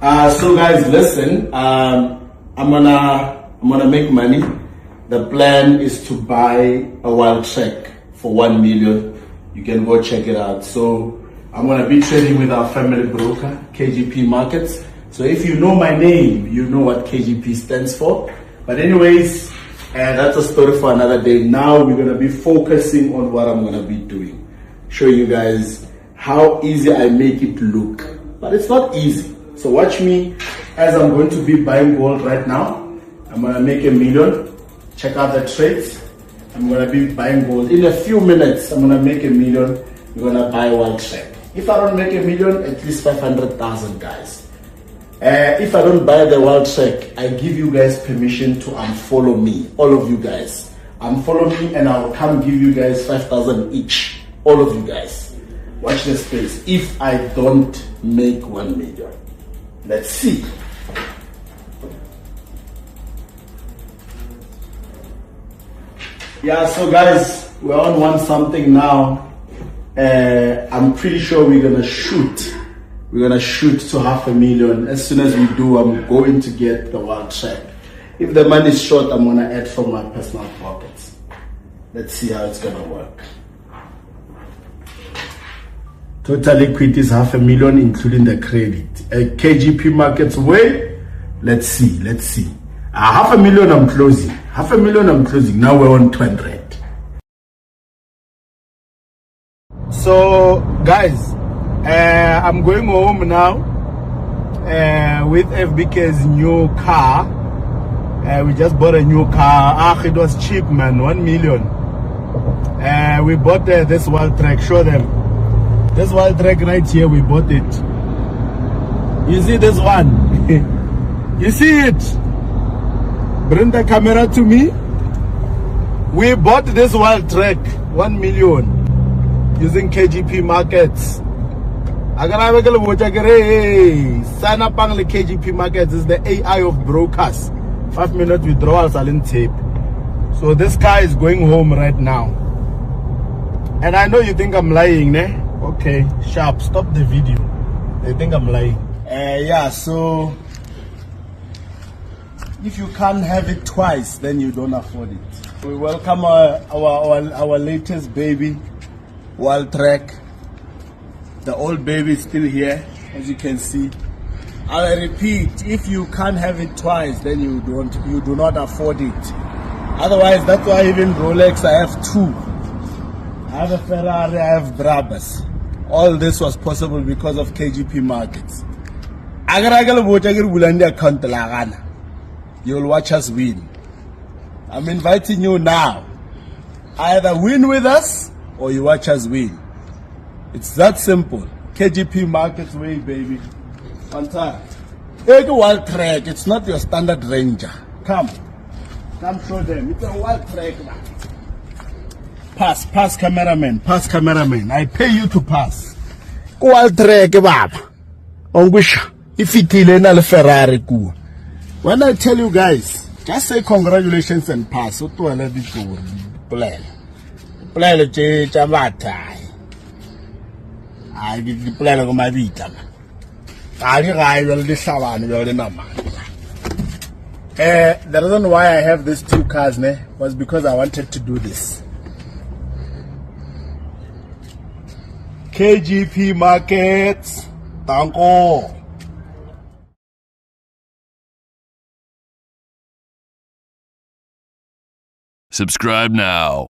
So guys, listen. I'm gonna make money. The plan is to buy a wild check for 1 million. You can go check it out. So I'm gonna be trading with our family broker, KGP Markets. So if you know my name, you know what KGP stands for. But anyways, that's a story for another day. Now we're gonna be focusing on what I'm gonna be doing. Show you guys how easy I make it look. But it's not easy. So watch me as I'm going to be buying gold right now. I'm gonna make $1 million. Check out the trades. I'm gonna be buying gold. In a few minutes, I'm gonna make $1 million. We're gonna buy one check. If I don't make $1 million, at least 500,000 guys. If I don't buy the wild check, I give you guys permission to unfollow me. All of you guys. Unfollow me and I'll come give you guys 5,000 each. All of you guys. Watch this space. If I don't make 1 million. Let's see. Yeah, so guys, we're on one something now. I'm pretty sure we're gonna shoot. We're gonna shoot to 500,000. As soon as we do, I'm going to get the wild check. If the money is short, I'm gonna add from my personal pockets. Let's see how it's gonna work. Total equity is 500,000, including the credit. KGP Markets way. Let's see. 500,000 I'm closing. 500,000 I'm closing. Now we're on 200. So guys, I'm going home now with FBK's new car. We just bought a new car. It was cheap, man. 1 million. We bought this wild track. Show them. This wild track right here, we bought it. You see this one? You see it? Bring the camera to me. We bought this wild track, 1 million, using KGP Markets. Sign up on the KGP Markets is the AI of brokers. 5-minute withdrawals are in tape. So this guy is going home right now. And I know you think I'm lying, ne? Okay, sharp, stop the video. They think I'm lying. Yeah, so if you can't have it twice, then you don't afford it. We welcome our latest baby, wild track. The old baby is still here, as you can see. I repeat, if you can't have it twice, then you do not afford it. Otherwise, that's why even Rolex, I have 2. I have a Ferrari, I have Brabus. All this was possible because of KGP Markets. You'll watch us win. I'm inviting you now. Either win with us or you watch us win. It's that simple. KGP Markets way, baby. Fantastic. Take a wild track. It's not your standard Ranger. Come show them. It's a wild track, man. Pass cameraman. I pay you to pass. Wild track, baba. Ongwisha. If it is Ferrari, cool. When I tell you guys, just say congratulations and pass. So to another plan. Plan the change. I did the plan of my vita. I will disavow the number. The reason why I have these 2 cars was because I wanted to do this. KGP Markets. Thank you. Subscribe now.